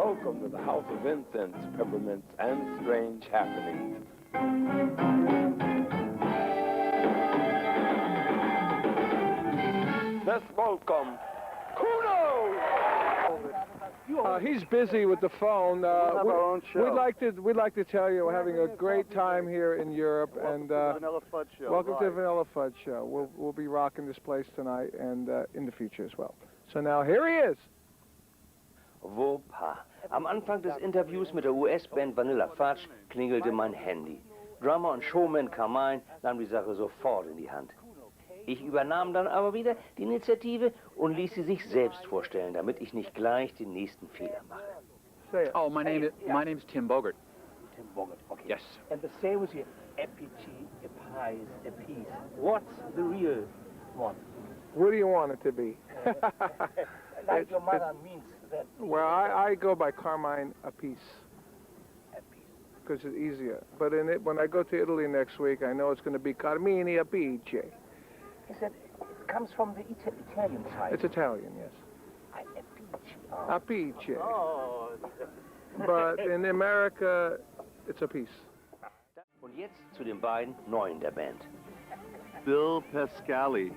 Welcome to the House of Incense, Peppermints, and Strange Happenings. Let's welcome Kunos! He's busy with the phone. We'd like to tell you we're having a great time here in Europe, and Vanilla Fudge Show. welcome to the Vanilla Fudge Show. We'll be rocking this place tonight and in the future as well. So now here he is. Wopa. Am Anfang des Interviews mit der US-Band Vanilla Fudge klingelte mein Handy. Drummer und Showman Carmine nahm die Sache sofort in die Hand. Ich übernahm dann aber wieder die Initiative und ließ sie sich selbst vorstellen, damit ich nicht gleich den nächsten Fehler mache. Oh, my name's Tim Bogert. Tim Bogert, okay. Yes. And the same with your epitaph, a piece. What's the real one? What do you want it to be? Like your mother means that. Well, I go by Carmine a piece. Because it's easier. But when I go to Italy next week, I know it's going to be Carmine a pice. Is that, it comes from the Italian side. It's Italian, yes. A pice. Oh. But in America, it's a piece. Und jetzt zu den beiden Neuen der Band. Bill Pascali.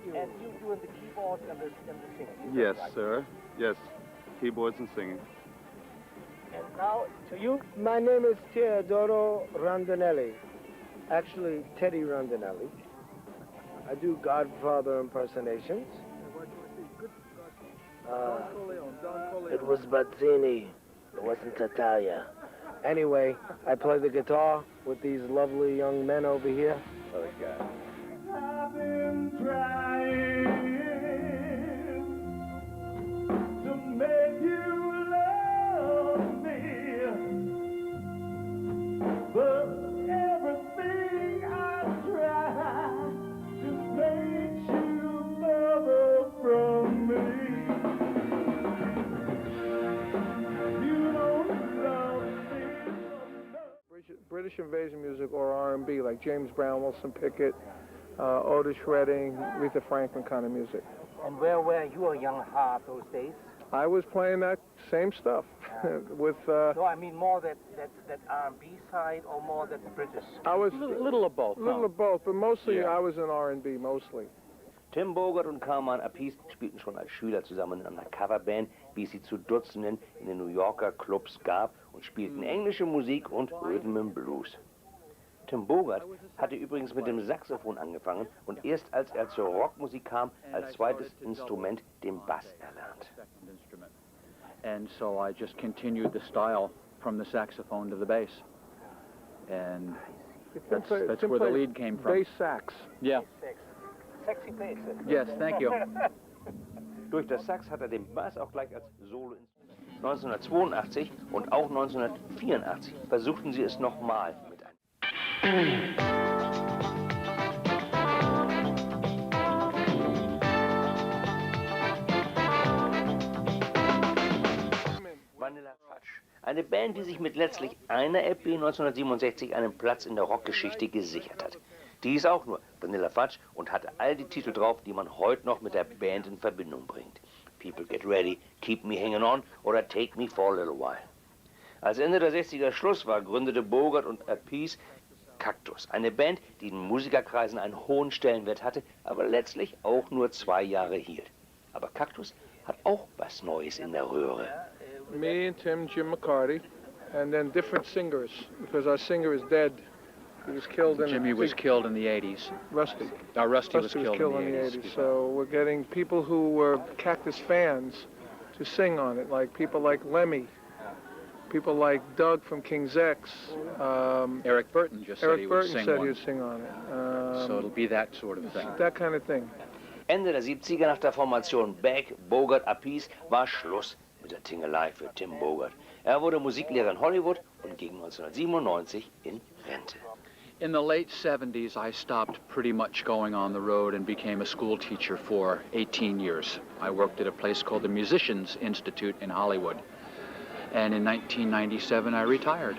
And you doing the keyboards and the singing? Yes, sir. Yes, keyboards and singing. And now to you. My name is Teodoro Rondinelli. Actually, Teddy Rondinelli. I do Godfather impersonations. It was Bazzini. It wasn't Tatalia. Anyway, I play the guitar with these lovely young men over here. I've been trying to make you love me, but everything I try just makes you further from me. You don't love me. British invasion music or R&B, like James Brown, Wilson Pickett, Otis Redding, Aretha Franklin kind of music. And where were you a young heart those days? I was playing that same stuff with. No, I mean more that R&B side or more that British. I was Little of both. little of both, but mostly I was in R&B mostly. Tim Bogert und Carmine Appice spielten schon als Schüler zusammen in einer Coverband, wie es sie zu Dutzenden in den New Yorker Clubs gab, und spielten englische Musik und Rhythm and Blues. Tim Bogert hatte übrigens mit dem Saxophon angefangen und erst als er zur Rockmusik kam, als zweites Instrument den Bass erlernt. And so I just continued the style from the saxophone to the bass. And that's where the lead came from. Bass sax. Yeah. Sexy bass. Yes, thank you. Durch das Sax hat er den Bass auch gleich als Soloinstrument. 1982 und auch 1984 versuchten sie es nochmal mit einem. Vanilla Fudge. Eine Band, die sich mit letztlich einer LP 1967 einen Platz in der Rockgeschichte gesichert hat. Die ist auch nur Vanilla Fudge und hatte all die Titel drauf, die man heute noch mit der Band in Verbindung bringt. People Get Ready, Keep Me Hanging On oder Take Me For A Little While. Als Ende der 60er Schluss war, gründete Bogert und Appice Kunos, eine Band, die in Musikerkreisen einen hohen Stellenwert hatte, aber letztlich auch nur 2 Jahre hielt. Aber Kunos hat auch was Neues in der Röhre. Me and Tim, Jim McCarty, and then different singers, because our singer is dead. He was killed in... Jimmy was killed in the 80s. Rusty. Rusty was killed in the 80s. So we're getting people who were Cactus fans to sing on it, like people like Lemmy, people like Doug from King's X. Eric Burton just said he would sing one. Sing on it. So it'll be that sort of thing. That kind of thing. Ende der 70er nach der Formation Beck, Bogert, Appice war Schluss mit der Tingelei für Tim Bogert. Er wurde Musiklehrer in Hollywood und ging 1997 in Rente. In the late 70s, I stopped pretty much going on the road and became a school teacher for 18 years. I worked at a place called the Musicians Institute in Hollywood. And in 1997, I retired.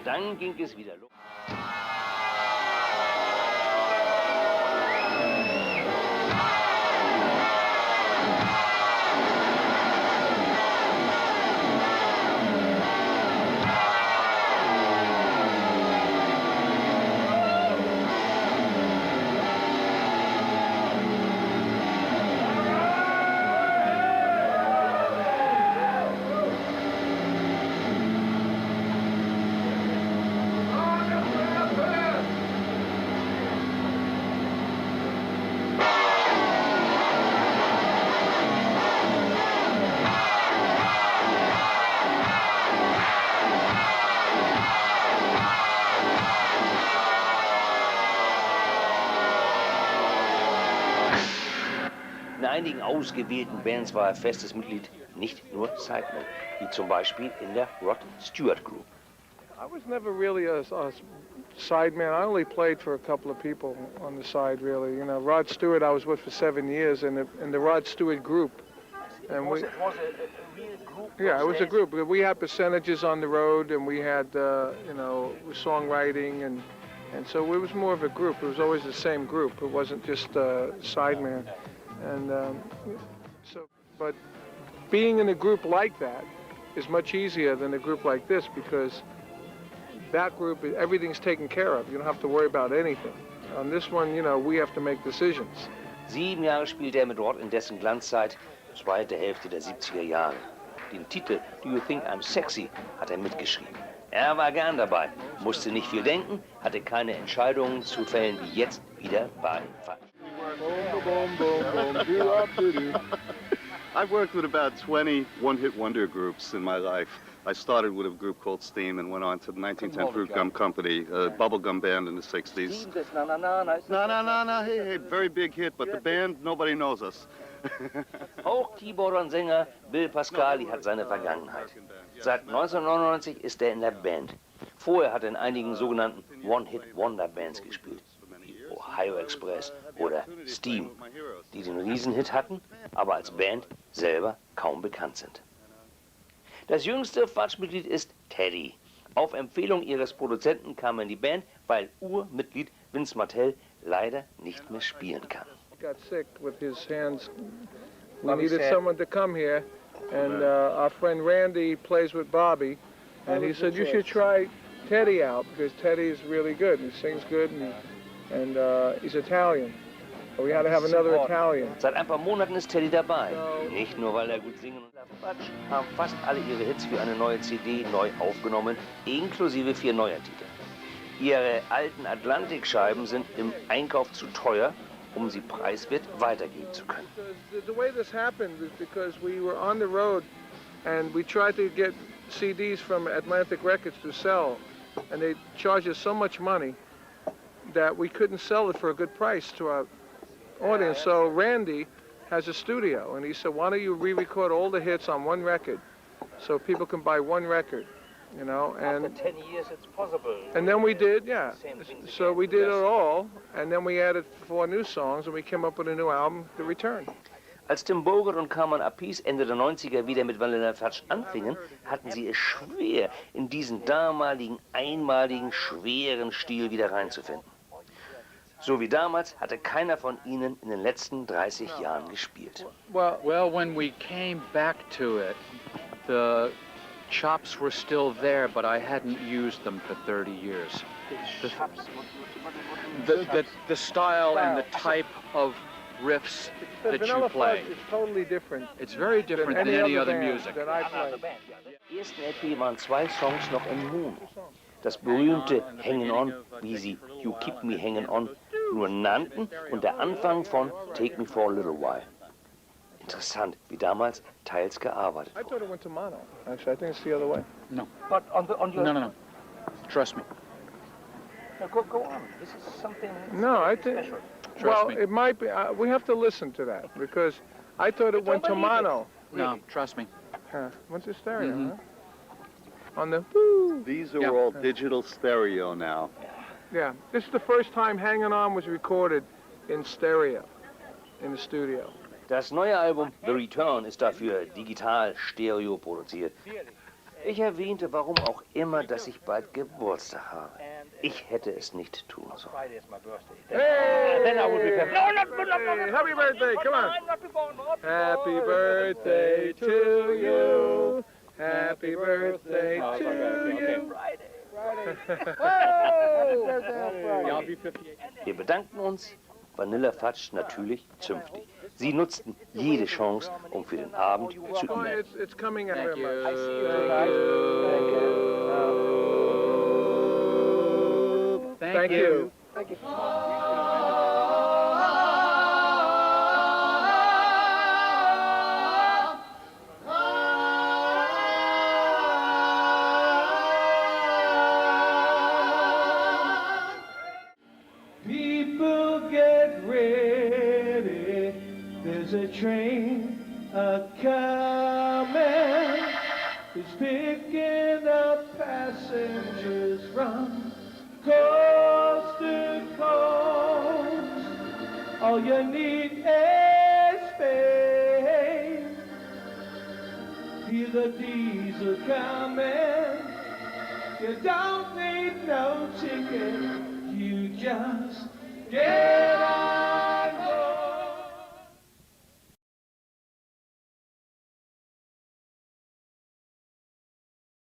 Dann ging es wieder los. einigen ausgewählten Bands war er festes Mitglied, nicht nur Sideman, wie zum Beispiel in der Rod Stewart Group. I was never really a sideman. I only played for a couple of people on the side, really. You know, Rod Stewart I was with for 7 years in the Rod Stewart Group. And Was it a real group? yeah, it was a group. We had percentages on the road, and we had, you know, songwriting, and so it was more of a group. It was always the same group. It wasn't just sideman. And but being in a group like that is much easier than a group like this, because that group, everything's taken care of. You don't have to worry about anything. On this one, you know, we have to make decisions. 7 Jahre spielte er mit Rod in dessen Glanzzeit, zweite Hälfte der 70er Jahre. Den Titel Do You Think I'm Sexy hat er mitgeschrieben. Er war gern dabei, musste nicht viel denken, hatte keine Entscheidungen zu fällen wie jetzt wieder bei Fudge. I've worked with about 20 one-hit wonder groups in my life. I started with a group called Steam and went on to the 1910 Fruit Gum Company, a bubblegum band in the 60s. No, hey, very big hit, but the band, nobody knows us. Auch Keyboarder und Sänger Bill Pascali hat seine Vergangenheit. Seit 1999 ist er in der Band. Vorher hat er in einigen sogenannten One-Hit-Wonder-Bands gespielt, wie Ohio Express oder Steam, die den Riesenhit hatten, aber als Band selber kaum bekannt sind. Das jüngste Fudge-Mitglied ist Teddy. Auf Empfehlung ihres Produzenten kam er in die Band, weil Urmitglied Vince Martell leider nicht mehr spielen kann. Got sick with his hands. We needed someone to come here, and our friend Randy plays with Bobby, and he said you should try Teddy out, because Teddy is really good. He sings good, and he's Italian. So we had to have another Italian. Seit ein paar Monaten ist Teddy dabei. Nicht nur, weil er gut singen und Fudge haben fast alle ihre Hits für eine neue CD neu aufgenommen, inklusive 4 neuer Titel. Ihre alten Atlantikscheiben sind im Einkauf zu teuer, um sie preiswert weitergeben zu können. The way this happened is because we were on the road, and we tried to get CDs from Atlantic Records to sell, and they charged us so much money that we couldn't sell it for a good price to our audience. So Randy has a studio, and he said, why don't you re-record all the hits on one record so people can buy one record, you know? And After 10 years it's possible. and then we did, yeah. So we did it all, and then we added 4 new songs, and we came up with a new album, The Return. Als Tim Bogert und Carmen Appice Ende der 90er wieder mit Vanilla Fudge anfingen, hatten sie es schwer, in diesen damaligen, einmaligen, schweren Stil wieder reinzufinden. So wie damals hatte keiner von ihnen in den letzten 30 Jahren gespielt. Well, when we came back to it, the chops were still there, but I hadn't used them for 30 years. The style and the type of riffs that you play. Fudge is totally different. It's very different than any other band music. that I play. Im ersten LP waren 2 Songs noch im Moon. Das berühmte Hangin' On, wie sie You Keep Me Hangin' On nur nannten, und der Anfang von Take Me For a Little While. Interessant, wie damals teils gearbeitet I wurde. thought it went to mono. Actually, I think it's the other way. No. But on your... No. Trust me. No, go on. This is something No, I think. special. Well, me. it might be. We have to listen to that, because I thought it went to mono. No, trust me. What's the stereo? Mhm. Huh? On the woo. These are Yeah. all digital stereo now. Yeah, this is the first time Hanging On was recorded in stereo, in the studio. Das neue Album The Return ist dafür digital Stereo produziert. Ich erwähnte, warum auch immer, dass ich bald Geburtstag habe. Ich hätte es nicht tun sollen. Hey! Happy birthday! Come on! Happy birthday to you. Happy birthday to you. Yeah, I'll be 58. Wir bedanken uns, Vanilla Fudge natürlich zünftig. Sie nutzten jede Chance, um für den Abend zu Oh, üben. it's coming out Thank very you. much. Thank you. People get ready, there's There's a train a-comin', it's picking up passengers from coast to coast. All you need is space. Hear the diesel coming. You don't need no ticket. You just get